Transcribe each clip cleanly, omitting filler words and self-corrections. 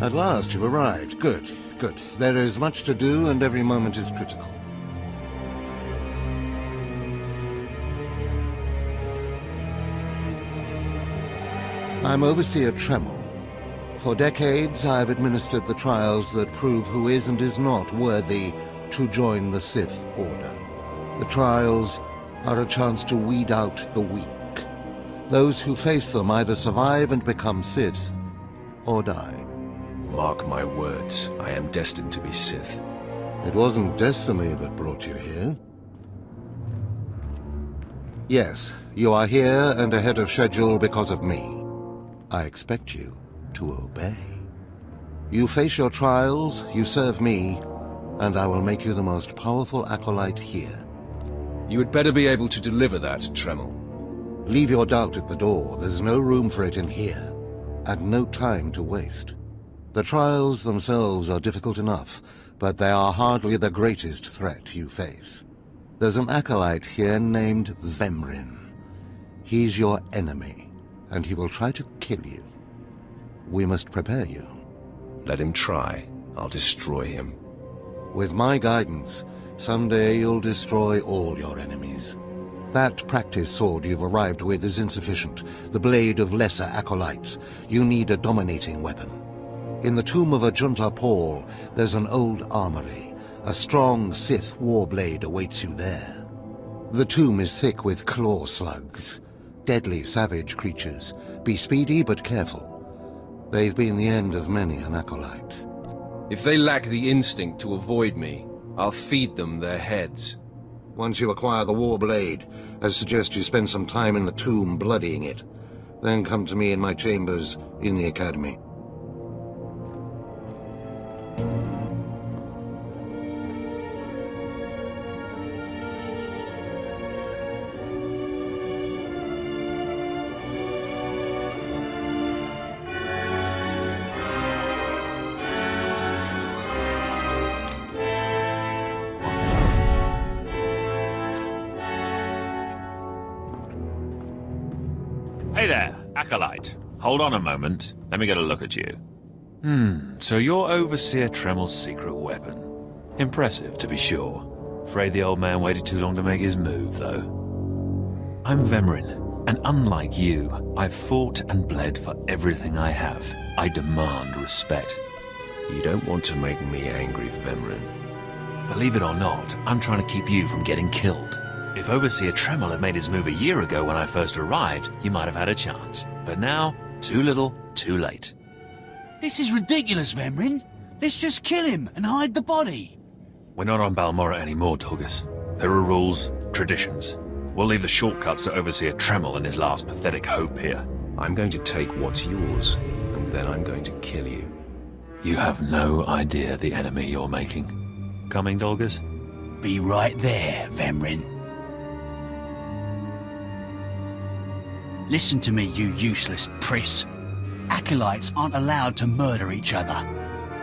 At last you've arrived. Good, good. There is much to do and every moment is critical. I'm Overseer Tremel. For decades, I've administered the trials that prove who is and is not worthy to join the Sith Order. The trials are a chance to weed out the weak. Those who face them either survive and become Sith, or die. Mark my words, I am destined to be Sith. It wasn't destiny that brought you here. Yes, you are here and ahead of schedule because of me. I expect you to obey. You face your trials, you serve me, and I will make you the most powerful acolyte here. You had better be able to deliver that, Tremel. Leave your doubt at the door. There's no room for it in here, and no time to waste. The trials themselves are difficult enough, but they are hardly the greatest threat you face. There's an acolyte here named Vemrin. He's your enemy, and he will try to kill you. We must prepare you. Let him try. I'll destroy him. With my guidance, someday you'll destroy all your enemies. That practice sword you've arrived with is insufficient. The blade of lesser acolytes. You need a dominating weapon. In the tomb of Ajunta Paul, there's an old armory. A strong Sith warblade awaits you there. The tomb is thick with claw slugs. Deadly savage creatures. Be speedy but careful. They've been the end of many an acolyte. If they lack the instinct to avoid me, I'll feed them their heads. Once you acquire the warblade, I suggest you spend some time in the tomb bloodying it. Then come to me in my chambers in the academy. Hey there, Acolyte. Hold on a moment. Let me get a look at you. So you're Overseer Tremel's secret weapon. Impressive, to be sure. Afraid the old man waited too long to make his move, though. I'm Vemrin, and unlike you, I've fought and bled for everything I have. I demand respect. You don't want to make me angry, Vemrin. Believe it or not, I'm trying to keep you from getting killed. If Overseer Tremel had made his move a year ago when I first arrived, you might have had a chance. But now, too little, too late. This is ridiculous, Vemrin. Let's just kill him and hide the body. We're not on Balmorra anymore, Tulgus. There are rules, traditions. We'll leave the shortcuts to Overseer Tremel and his last pathetic hope here. I'm going to take what's yours, and then I'm going to kill you. You have no idea the enemy you're making. Coming, Dolgus? Be right there, Vemrin. Listen to me, you useless priss. Acolytes aren't allowed to murder each other.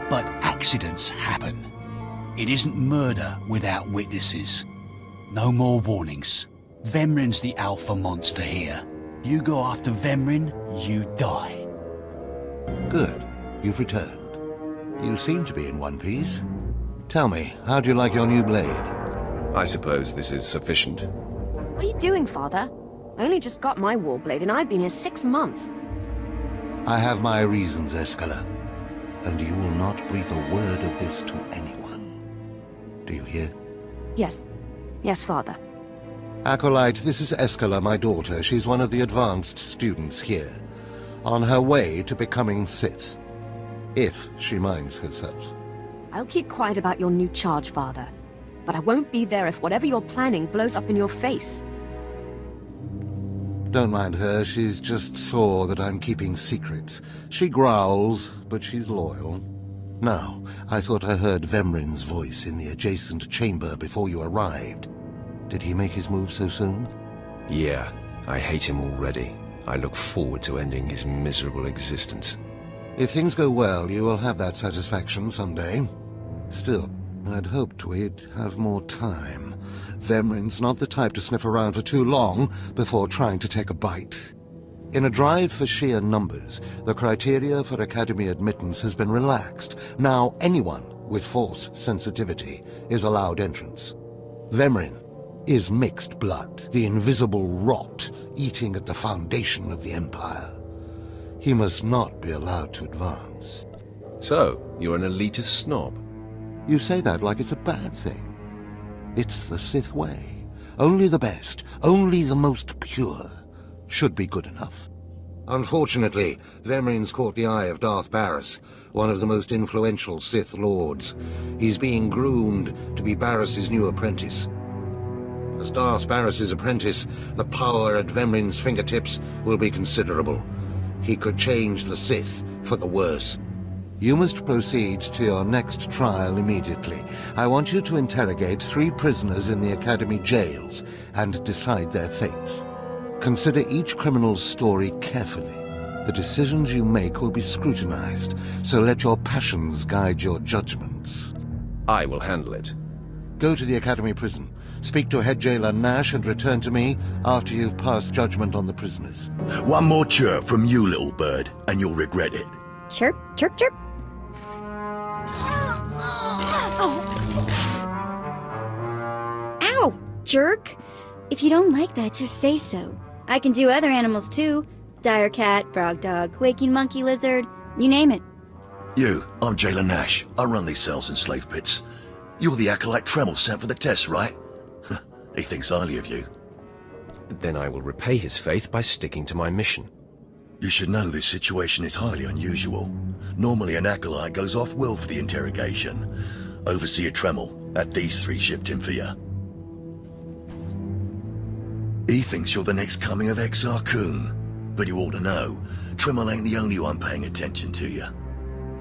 But accidents happen. It isn't murder without witnesses. No more warnings. Vemrin's the alpha monster here. You go after Vemrin, you die. Good. You've returned. You seem to be in one piece. Tell me, how do you like your new blade? I suppose this is sufficient. What are you doing, Father? I only just got my warblade and I've been here 6 months. I have my reasons, Escala. And you will not breathe a word of this to anyone. Do you hear? Yes. Yes, Father. Acolyte, this is Escala, my daughter. She's one of the advanced students here. On her way to becoming Sith. If she minds herself. I'll keep quiet about your new charge, Father. But I won't be there if whatever you're planning blows up in your face. Don't mind her, she's just sore that I'm keeping secrets. She growls, but she's loyal. Now, I thought I heard Vemrin's voice in the adjacent chamber before you arrived. Did he make his move so soon? Yeah, I hate him already. I look forward to ending his miserable existence. If things go well, you will have that satisfaction someday. Still, I'd hoped we'd have more time. Vemrin's not the type to sniff around for too long before trying to take a bite. In a drive for sheer numbers, the criteria for Academy admittance has been relaxed. Now anyone with Force sensitivity is allowed entrance. Vemrin is mixed blood, the invisible rot eating at the foundation of the Empire. He must not be allowed to advance. So, you're an elitist snob? You say that like it's a bad thing. It's the Sith way. Only the best, only the most pure, should be good enough. Unfortunately, Vemrin's caught the eye of Darth Barris, one of the most influential Sith Lords. He's being groomed to be Barris's new apprentice. As Darth Barris's apprentice, the power at Vemrin's fingertips will be considerable. He could change the Sith for the worse. You must proceed to your next trial immediately. I want you to interrogate 3 prisoners in the Academy jails and decide their fates. Consider each criminal's story carefully. The decisions you make will be scrutinized, so let your passions guide your judgments. I will handle it. Go to the Academy prison. Speak to head jailer Nash and return to me after you've passed judgment on the prisoners. One more chirp from you, little bird, and you'll regret it. Chirp, chirp, chirp. Ow, jerk. If you don't like that, just say so. I can do other animals too. Dire cat, frog dog, quaking monkey lizard, you name it. You, I'm Jailer Nash. I run these cells and slave pits. You're the acolyte Tremel sent for the test, right? He thinks highly of you. Then I will repay his faith by sticking to my mission. You should know this situation is highly unusual. Normally an acolyte goes off-world for the interrogation. Overseer Tremel had these 3 shipped in for you. He thinks you're the next coming of Exar Kun. But you ought to know, Tremel ain't the only one paying attention to you.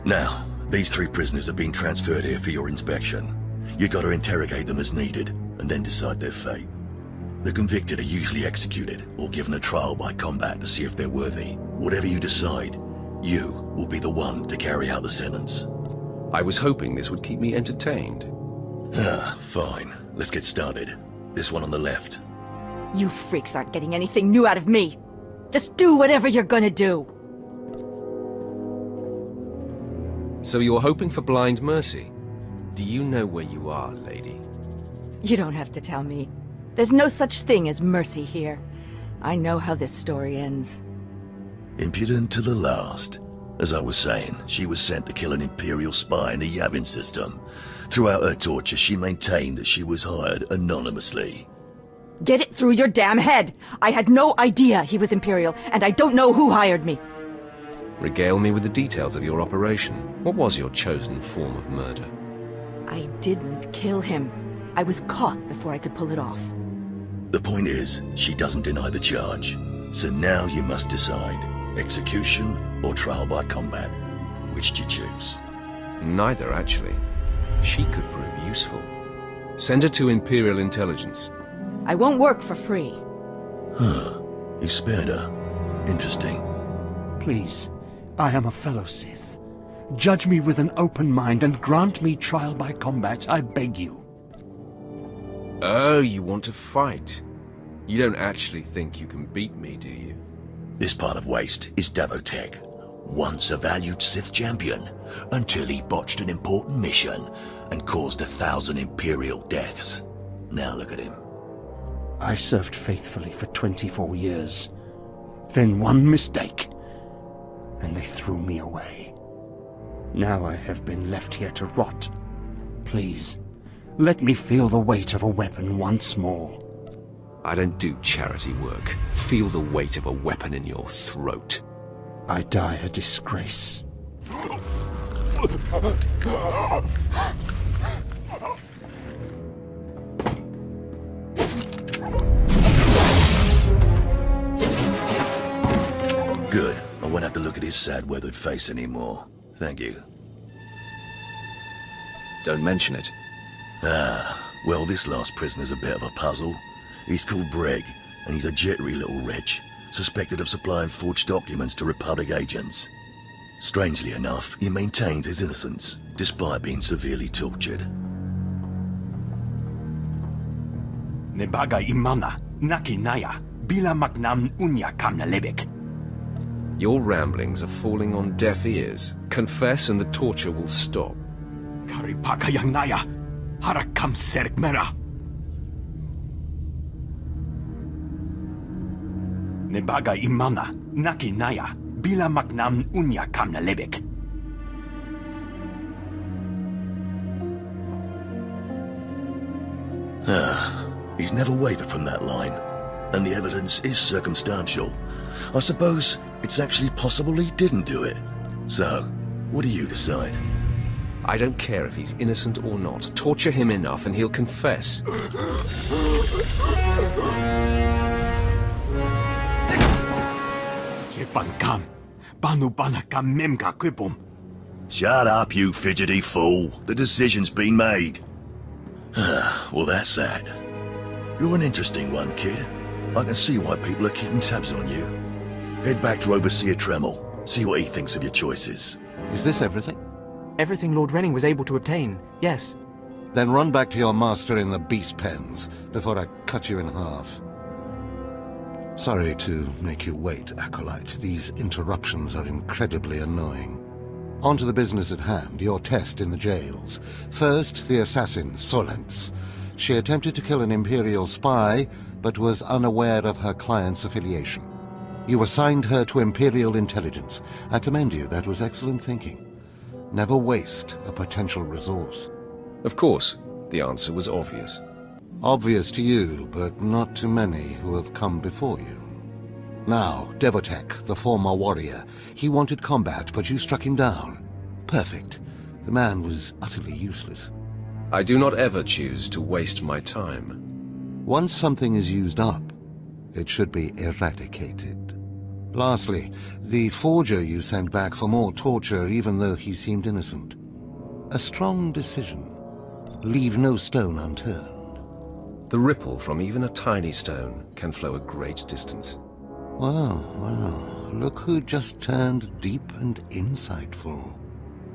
Now, these 3 prisoners have been transferred here for your inspection. You gotta interrogate them as needed, and then decide their fate. The convicted are usually executed, or given a trial by combat to see if they're worthy. Whatever you decide, you will be the one to carry out the sentence. I was hoping this would keep me entertained. Fine. Let's get started. This one on the left. You freaks aren't getting anything new out of me. Just do whatever you're gonna do. So you're hoping for blind mercy? Do you know where you are, lady? You don't have to tell me. There's no such thing as mercy here. I know how this story ends. Impudent to the last. As I was saying, she was sent to kill an Imperial spy in the Yavin system. Throughout her torture, she maintained that she was hired anonymously. Get it through your damn head! I had no idea he was Imperial, and I don't know who hired me. Regale me with the details of your operation. What was your chosen form of murder? I didn't kill him. I was caught before I could pull it off. The point is, she doesn't deny the charge. So now you must decide, execution or trial by combat. Which do you choose? Neither, actually. She could prove useful. Send her to Imperial Intelligence. I won't work for free. You spared her. Interesting. Please, I am a fellow Sith. Judge me with an open mind and grant me trial by combat, I beg you. Oh, you want to fight? You don't actually think you can beat me, do you? This part of Waste is Davotech, once a valued Sith champion, until he botched an important mission and caused 1,000 Imperial deaths. Now look at him. I served faithfully for 24 years. Then one mistake, and they threw me away. Now I have been left here to rot. Please, let me feel the weight of a weapon once more. I don't do charity work. Feel the weight of a weapon in your throat. I die a disgrace. Good. I won't have to look at his sad, weathered face anymore. Thank you. Don't mention it. Well, this last prisoner's a bit of a puzzle. He's called Breg, and he's a jittery little wretch, suspected of supplying forged documents to Republic agents. Strangely enough, he maintains his innocence, despite being severely tortured. Nebaga imana, naki naya, bila maknam unya kam nalebek. Your ramblings are falling on deaf ears. Confess and the torture will stop. Karipaka yang naya, harakam serk mera. Nebaga imana, naki naya, bila magnam unya kamna lebek. He's never wavered from that line, and the evidence is circumstantial. I suppose it's actually possible he didn't do it. So, what do you decide? I don't care if he's innocent or not. Torture him enough and he'll confess. Shut up, you fidgety fool. The decision's been made. Well, that's that. You're an interesting one, kid. I can see why people are keeping tabs on you. Head back to Overseer Tremel. See what he thinks of your choices. Is this everything? Everything Lord Renning was able to obtain, yes. Then run back to your master in the beast pens before I cut you in half. Sorry to make you wait, Acolyte. These interruptions are incredibly annoying. On to the business at hand, your test in the jails. First, the assassin, Solence. She attempted to kill an Imperial spy, but was unaware of her client's affiliation. You assigned her to Imperial intelligence. I commend you, that was excellent thinking. Never waste a potential resource. Of course, the answer was obvious. Obvious to you, but not to many who have come before you. Now, Devotek, the former warrior. He wanted combat, but you struck him down. Perfect. The man was utterly useless. I do not ever choose to waste my time. Once something is used up, it should be eradicated. Lastly, the forger you sent back for more torture even though he seemed innocent. A strong decision. Leave no stone unturned. The ripple from even a tiny stone can flow a great distance. Well, look who just turned deep and insightful.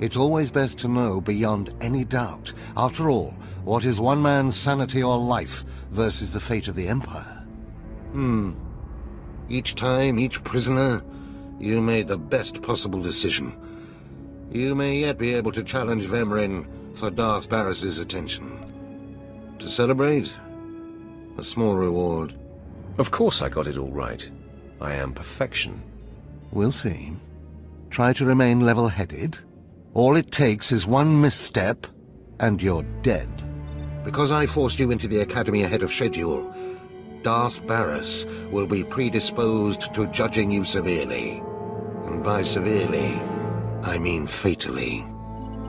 It's always best to know beyond any doubt. After all, what is one man's sanity or life versus the fate of the Empire? Each time, each prisoner, you made the best possible decision. You may yet be able to challenge Vemrin for Darth Barris's attention. To celebrate, a small reward. Of course I got it all right. I am perfection. We'll see. Try to remain level-headed. All it takes is one misstep, and you're dead. Because I forced you into the Academy ahead of schedule, Darth Barris will be predisposed to judging you severely. And by severely, I mean fatally.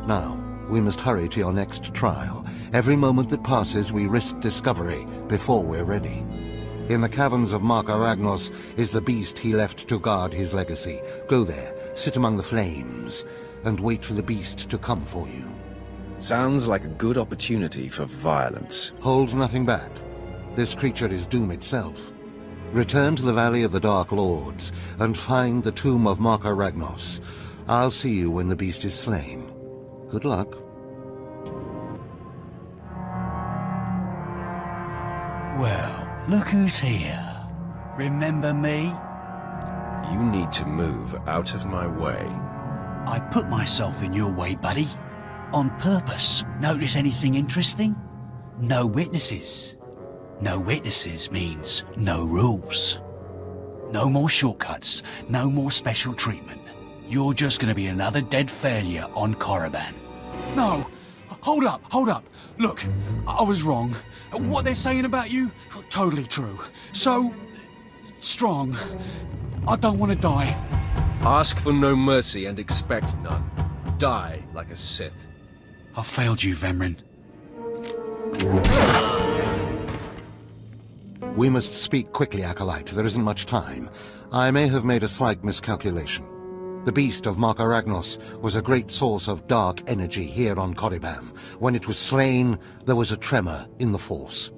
Now, we must hurry to your next trial. Every moment that passes, we risk discovery before we're ready. In the caverns of Mark Aragnos is the beast he left to guard his legacy. Go there, sit among the flames, and wait for the beast to come for you. Sounds like a good opportunity for violence. Hold nothing back. This creature is doom itself. Return to the Valley of the Dark Lords, and find the tomb of Mark Aragnos. I'll see you when the beast is slain. Good luck. Well, look who's here. Remember me? You need to move out of my way. I put myself in your way, buddy. On purpose. Notice anything interesting? No witnesses. No witnesses means no rules. No more shortcuts. No more special treatment. You're just gonna be another dead failure on Korriban. No! Hold up! Look, I was wrong. What they're saying about you, totally true. So, strong. I don't want to die. Ask for no mercy and expect none. Die like a Sith. I failed you, Vemrin. We must speak quickly, Acolyte. There isn't much time. I may have made a slight miscalculation. The beast of Mark Aragnos was a great source of dark energy here on Korriban. When it was slain, there was a tremor in the Force.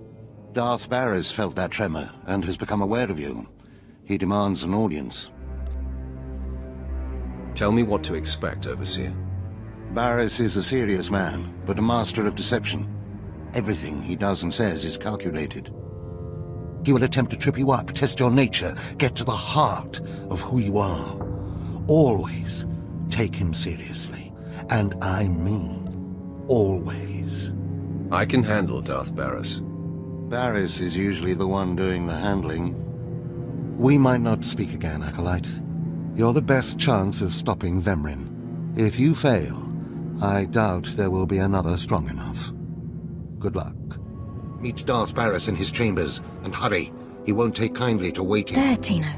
Darth Barris felt that tremor and has become aware of you. He demands an audience. Tell me what to expect, Overseer. Barris is a serious man, but a master of deception. Everything he does and says is calculated. He will attempt to trip you up, test your nature, get to the heart of who you are. always take him seriously. And I mean always. I can handle Darth Barris. Barris is usually the one doing the handling. We might not speak again, Acolyte. You're the best chance of stopping Vemrin. If you fail, I doubt there will be another strong enough. Good luck. Meet Darth Barris in his chambers, and hurry. He won't take kindly to waiting. There, Tino.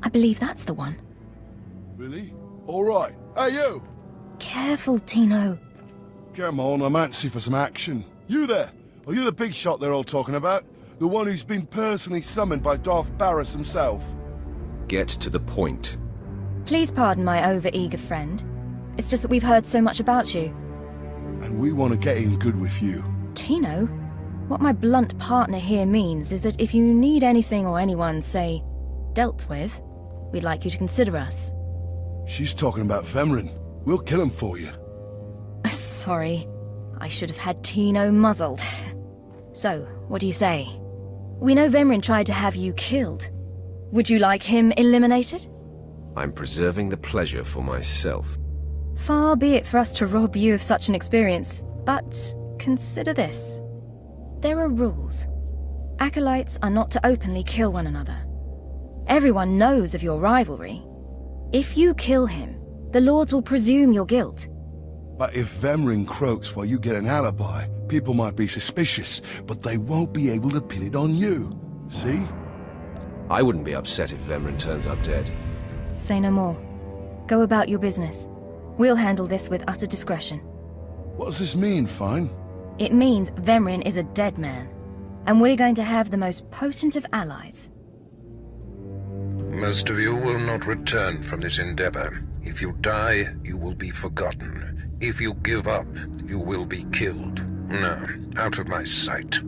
I believe that's the one. Really? All right. Hey, you! Careful, Tino. Come on, I'm antsy for some action. You there? Are you the big shot they're all talking about? The one who's been personally summoned by Darth Barris himself? Get to the point. Please pardon my over-eager friend. It's just that we've heard so much about you. And we want to get in good with you. Tino? What my blunt partner here means is that if you need anything or anyone, say, dealt with, we'd like you to consider us. She's talking about Vemrin. We'll kill him for you. Sorry. I should have had Tino muzzled. So, what do you say? We know Vemrin tried to have you killed. Would you like him eliminated? I'm preserving the pleasure for myself. Far be it for us to rob you of such an experience, but consider this. There are rules. Acolytes are not to openly kill one another. Everyone knows of your rivalry. If you kill him, the Lords will presume your guilt. But if Vemrin croaks while you get an alibi, people might be suspicious, but they won't be able to pin it on you. See? I wouldn't be upset if Vemrin turns up dead. Say no more. Go about your business. We'll handle this with utter discretion. What does this mean, Fine? It means Vemrin is a dead man, and we're going to have the most potent of allies. Most of you will not return from this endeavor. If you die, you will be forgotten. If you give up, you will be killed. No, out of my sight.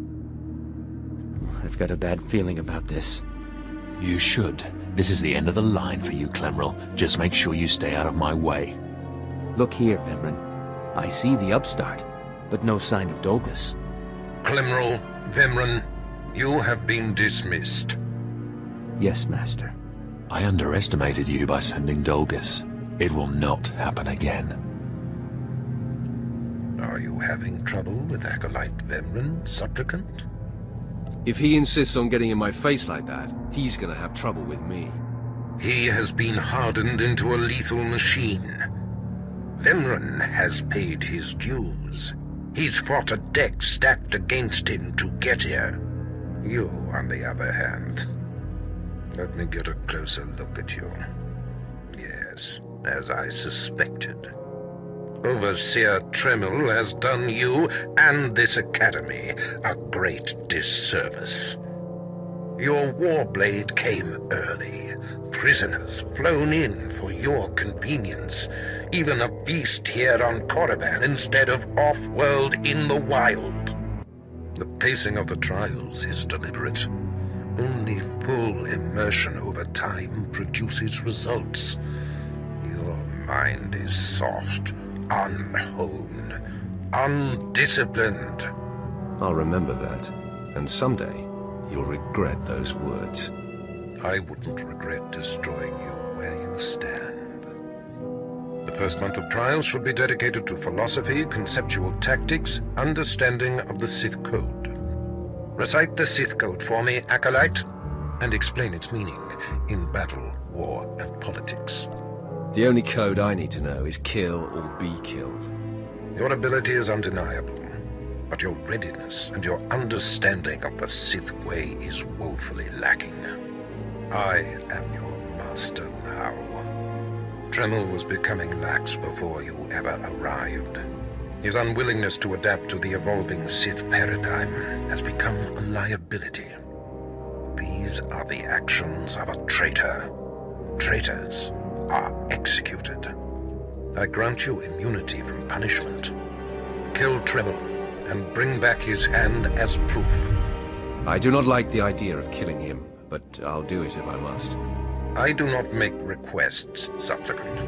I've got a bad feeling about this. You should. This is the end of the line for you, Clemrel. Just make sure you stay out of my way. Look here, Vemrin. I see the upstart, but no sign of Dolgus. Clemrel, Vemrin, you have been dismissed. Yes, Master. I underestimated you by sending Dolgus. It will not happen again. Are you having trouble with Acolyte Vemrin, Supplicant? If he insists on getting in my face like that, he's gonna have trouble with me. He has been hardened into a lethal machine. Vemrin has paid his dues. He's fought a deck stacked against him to get here. You, on the other hand... Let me get a closer look at you. Yes, as I suspected. Overseer Tremel has done you and this academy a great disservice. Your warblade came early. Prisoners flown in for your convenience. Even a beast here on Korriban instead of off-world in the wild. The pacing of the trials is deliberate. Only full immersion over time produces results. Your mind is soft, unhoned, undisciplined. I'll remember that, and someday you'll regret those words. I wouldn't regret destroying you where you stand. The first month of trials should be dedicated to philosophy, conceptual tactics, understanding of the Sith Code. Recite the Sith Code for me, Acolyte, and explain its meaning in battle, war, and politics. The only code I need to know is kill or be killed. Your ability is undeniable, but your readiness and your understanding of the Sith way is woefully lacking. I am your master now. Tremel was becoming lax before you ever arrived. His unwillingness to adapt to the evolving Sith paradigm has become a liability. These are the actions of a traitor. Traitors are executed. I grant you immunity from punishment. Kill Tremel and bring back his hand as proof. I do not like the idea of killing him, but I'll do it if I must. I do not make requests, Supplicant.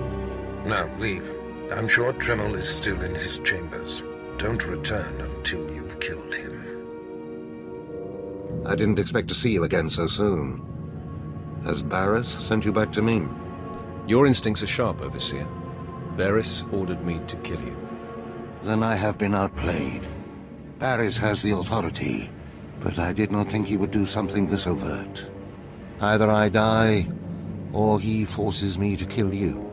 Now, leave. I'm sure Tremel is still in his chambers. Don't return until you've killed him. I didn't expect to see you again so soon. Has Barris sent you back to me? Your instincts are sharp, Overseer. Barriss ordered me to kill you. Then I have been outplayed. Barriss has the authority, but I did not think he would do something this overt. Either I die, or he forces me to kill you,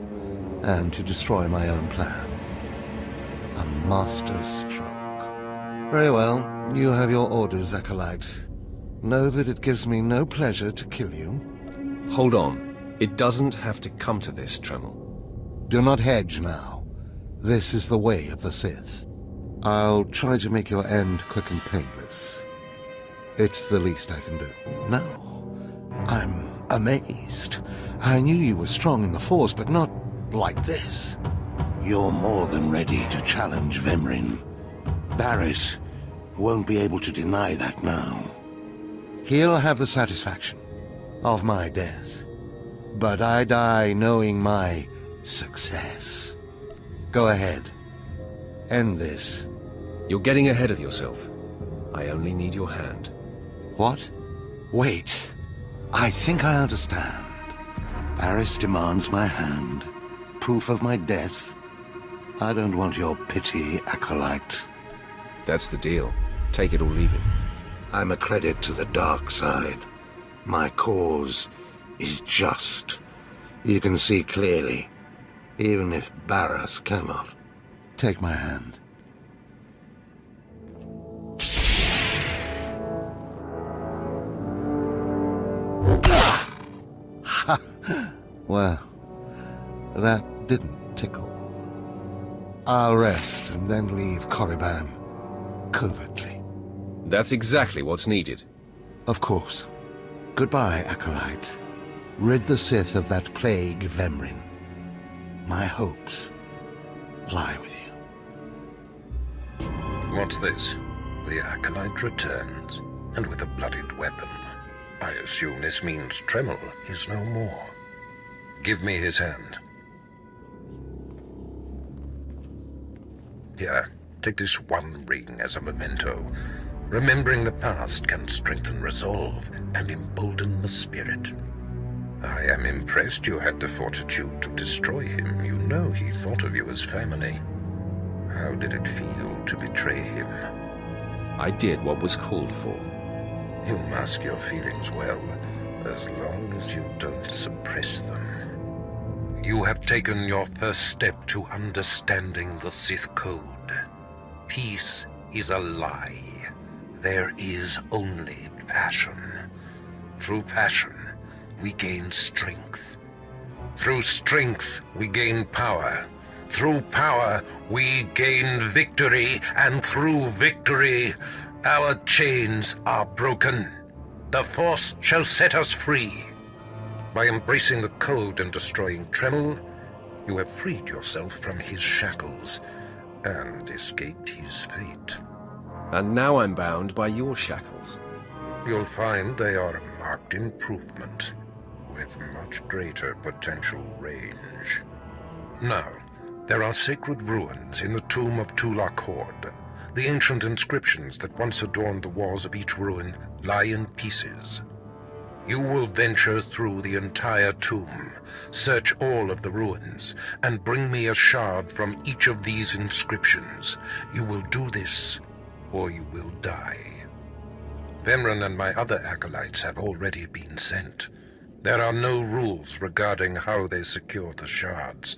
and to destroy my own plan. A master stroke. Very well, you have your orders, Acolyte. Know that it gives me no pleasure to kill you. Hold on. It doesn't have to come to this, Tremel. Do not hedge now. This is the way of the Sith. I'll try to make your end quick and painless. It's the least I can do. No. I'm amazed. I knew you were strong in the Force, but not like this. You're more than ready to challenge Vemrin. Barriss won't be able to deny that now. He'll have the satisfaction of my death. But I die knowing my success. Go ahead. End this. You're getting ahead of yourself. I only need your hand. What? Wait. I think I understand. Barriss demands my hand. Proof of my death. I don't want your pity, Acolyte. That's the deal. Take it or leave it. I'm a credit to the dark side. My cause is just. You can see clearly, even if Barriss cannot. Take my hand. Well, that didn't tickle. I'll rest and then leave Korriban covertly. That's exactly what's needed. Of course. Goodbye, Acolyte. Rid the Sith of that plague, Vemrin. My hopes lie with you. What's this? The Acolyte returns, and with a bloodied weapon. I assume this means Tremel is no more. Give me his hand. Here, take this one ring as a memento. Remembering the past can strengthen resolve and embolden the spirit. I am impressed you had the fortitude to destroy him. You know he thought of you as family. How did it feel to betray him? I did what was called for. You mask your feelings well, as long as you don't suppress them. You have taken your first step to understanding the Sith Code. Peace is a lie. There is only passion. Through passion, we gain strength. Through strength, we gain power. Through power, we gain victory. And through victory, our chains are broken. The Force shall set us free. By embracing the Code and destroying Tremel, you have freed yourself from his shackles and escaped his fate. And now I'm bound by your shackles. You'll find they are a marked improvement, with much greater potential range. Now, there are sacred ruins in the tomb of Tulak Horde. The ancient inscriptions that once adorned the walls of each ruin lie in pieces. You will venture through the entire tomb, search all of the ruins, and bring me a shard from each of these inscriptions. You will do this, or you will die. Vemrin and my other acolytes have already been sent. There are no rules regarding how they secure the shards,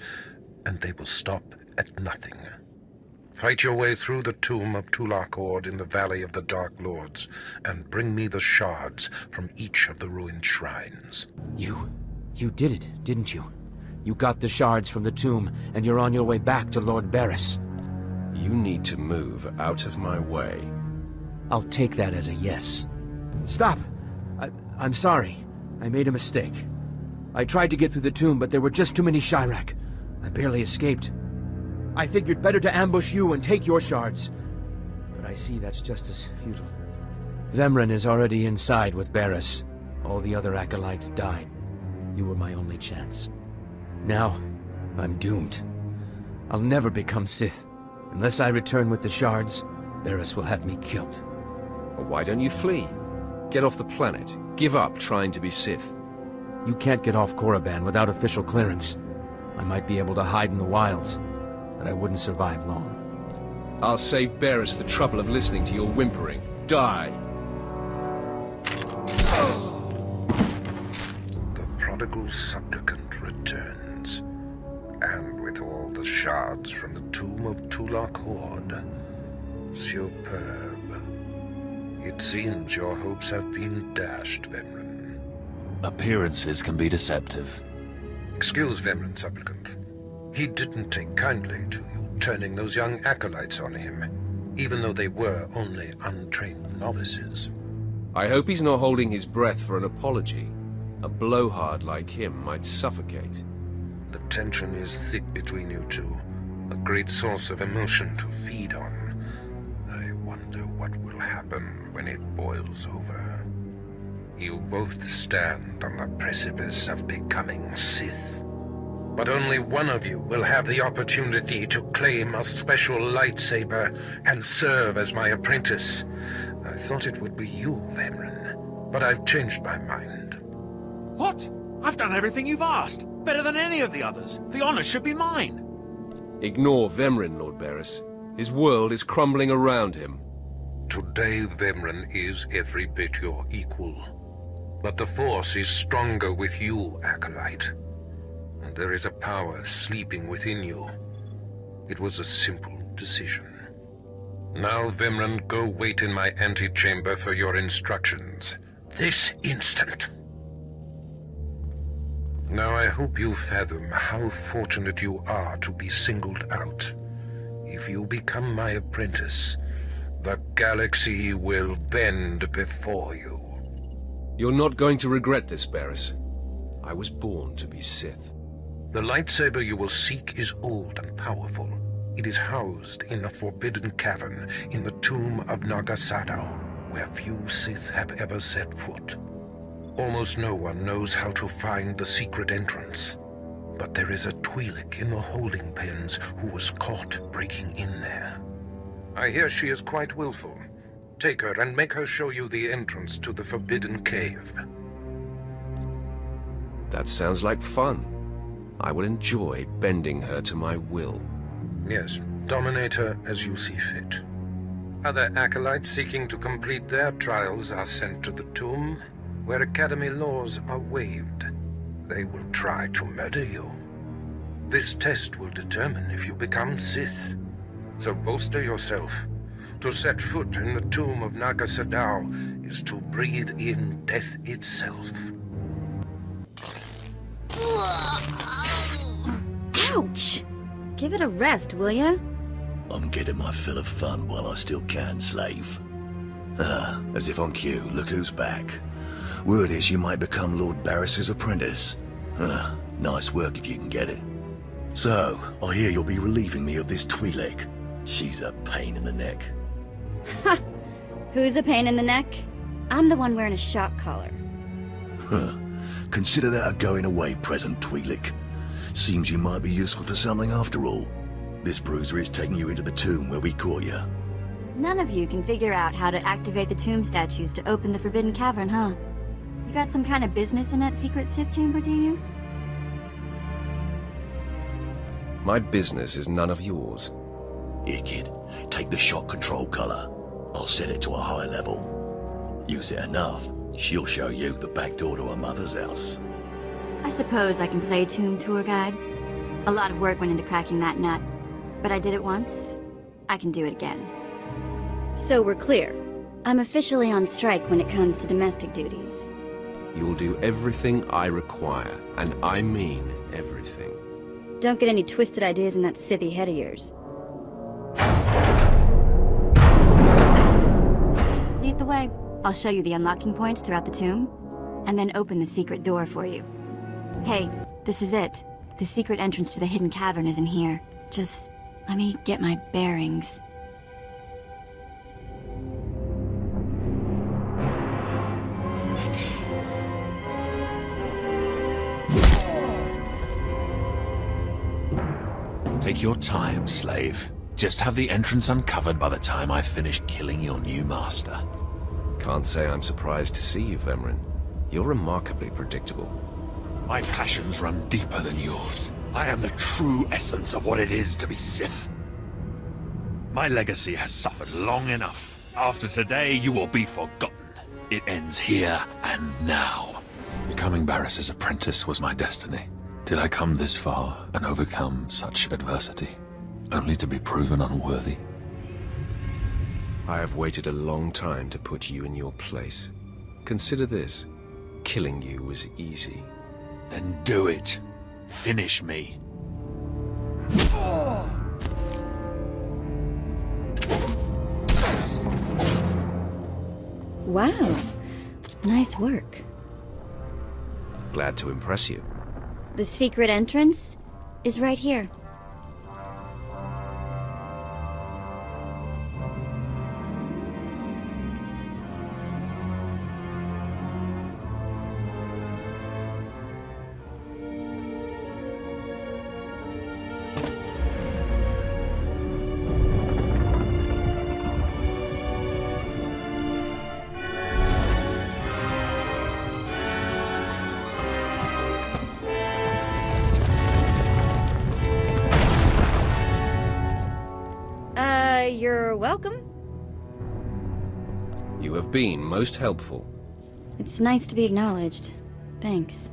and they will stop at nothing. Fight your way through the tomb of Tulak Horde in the Valley of the Dark Lords, and bring me the shards from each of the ruined shrines. You did it, didn't you? You got the shards from the tomb, and you're on your way back to Lord Barriss. You need to move out of my way. I'll take that as a yes. Stop! I'm sorry. I made a mistake. I tried to get through the tomb, but there were just too many Shirak. I barely escaped. I figured better to ambush you and take your shards. But I see that's just as futile. Vemrin is already inside with Barriss. All the other acolytes died. You were my only chance. Now, I'm doomed. I'll never become Sith. Unless I return with the shards, Barriss will have me killed. Well, why don't you flee? Get off the planet. Give up trying to be Sith. You can't get off Korriban without official clearance. I might be able to hide in the wilds, but I wouldn't survive long. I'll save Barris the trouble of listening to your whimpering. Die! The prodigal supplicant returns, and with all the shards from the tomb of Tulak Horde. Superb. It seems your hopes have been dashed, Vemren. Appearances can be deceptive. Excuse Vemren, supplicant. He didn't take kindly to you turning those young acolytes on him, even though they were only untrained novices. I hope he's not holding his breath for an apology. A blowhard like him might suffocate. The tension is thick between you two, a great source of emotion to feed on. I wonder what will happen when it boils over. You both stand on the precipice of becoming Sith. But only one of you will have the opportunity to claim a special lightsaber and serve as my apprentice. I thought it would be you, Vemren, but I've changed my mind. What? I've done everything you've asked. Better than any of the others. The honor should be mine. Ignore Vemren, Lord Barris. His world is crumbling around him. Today, Vemren is every bit your equal. But the Force is stronger with you, Acolyte. And there is a power sleeping within you. It was a simple decision. Now, Vemren, go wait in my antechamber for your instructions. This instant. Now, I hope you fathom how fortunate you are to be singled out. If you become my apprentice, the galaxy will bend before you. You're not going to regret this, Barris. I was born to be Sith. The lightsaber you will seek is old and powerful. It is housed in a forbidden cavern in the tomb of Naga Sadow, where few Sith have ever set foot. Almost no one knows how to find the secret entrance. But there is a Twi'lek in the holding pens who was caught breaking in there. I hear she is quite willful. Take her and make her show you the entrance to the Forbidden Cave. That sounds like fun. I will enjoy bending her to my will. Yes, dominate her as you see fit. Other acolytes seeking to complete their trials are sent to the tomb, where Academy laws are waived. They will try to murder you. This test will determine if you become Sith. So bolster yourself. To set foot in the tomb of Naga Sadow is to breathe in death itself. Ouch! Give it a rest, will ya? I'm getting my fill of fun while I still can, slave. As if on cue, look who's back. Word is you might become Lord Barris's apprentice. Nice work if you can get it. So, I hear you'll be relieving me of this Twi'lek. She's a pain in the neck. Ha! Who's a pain in the neck? I'm the one wearing a shock collar. Consider that a going-away present, Twi'lek. Seems you might be useful for something after all. This bruiser is taking you into the tomb where we caught you. None of you can figure out how to activate the tomb statues to open the Forbidden Cavern, huh? You got some kind of business in that secret Sith chamber, do you? My business is none of yours. Here, kid. Take the shock control collar. I'll set it to a high level. Use it enough, she'll show you the back door to her mother's house. I suppose I can play tomb tour guide. A lot of work went into cracking that nut. But I did it once. I can do it again. So we're clear. I'm officially on strike when it comes to domestic duties. You'll do everything I require, and I mean everything. Don't get any twisted ideas in that Sithy head of yours. Lead the way. I'll show you the unlocking points throughout the tomb, and then open the secret door for you. Hey, this is it. The secret entrance to the hidden cavern is in here. Just let me get my bearings. Take your time, slave. Just have the entrance uncovered by the time I finish killing your new master. Can't say I'm surprised to see you, Vemren. You're remarkably predictable. My passions run deeper than yours. I am the true essence of what it is to be Sith. My legacy has suffered long enough. After today, you will be forgotten. It ends here and now. Becoming Barris's apprentice was my destiny. Did I come this far and overcome such adversity, only to be proven unworthy? I have waited a long time to put you in your place. Consider this. Killing you was easy. Then do it. Finish me. Wow. Nice work. Glad to impress you. The secret entrance is right here. You're welcome. You have been most helpful. It's nice to be acknowledged. Thanks.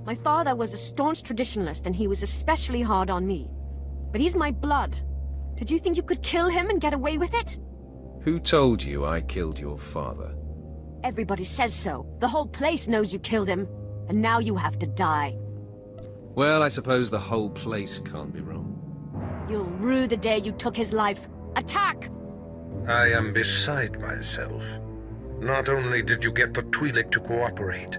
My father was a staunch traditionalist, and he was especially hard on me. But he's my blood. Did you think you could kill him and get away with it? Who told you I killed your father? Everybody says so. The whole place knows you killed him. And now you have to die. Well, I suppose the whole place can't be wrong. You'll rue the day you took his life. Attack! I am beside myself. Not only did you get the Twi'lek to cooperate,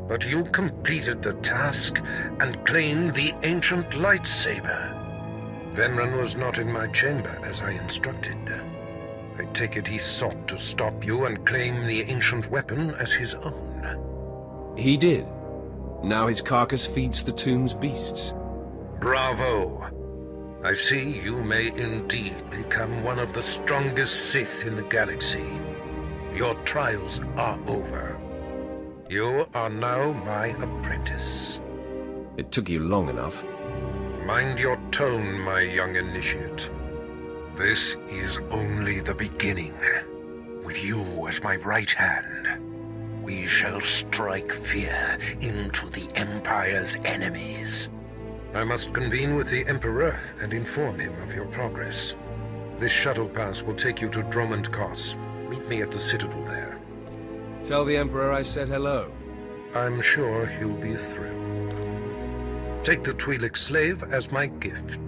but you completed the task and claimed the ancient lightsaber. Vemran was not in my chamber as I instructed. I take it he sought to stop you and claim the ancient weapon as his own. He did. Now his carcass feeds the tomb's beasts. Bravo! I see you may indeed become one of the strongest Sith in the galaxy. Your trials are over. You are now my apprentice. It took you long enough. Mind your tone, my young initiate. This is only the beginning. With you as my right hand, we shall strike fear into the Empire's enemies. I must convene with the Emperor and inform him of your progress. This shuttle pass will take you to Dromund Kos. Meet me at the Citadel there. Tell the Emperor I said hello. I'm sure he'll be thrilled. Take the Twi'lek slave as my gift.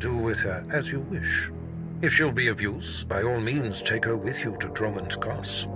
Do with her as you wish. If she'll be of use, by all means take her with you to Dromund Kos.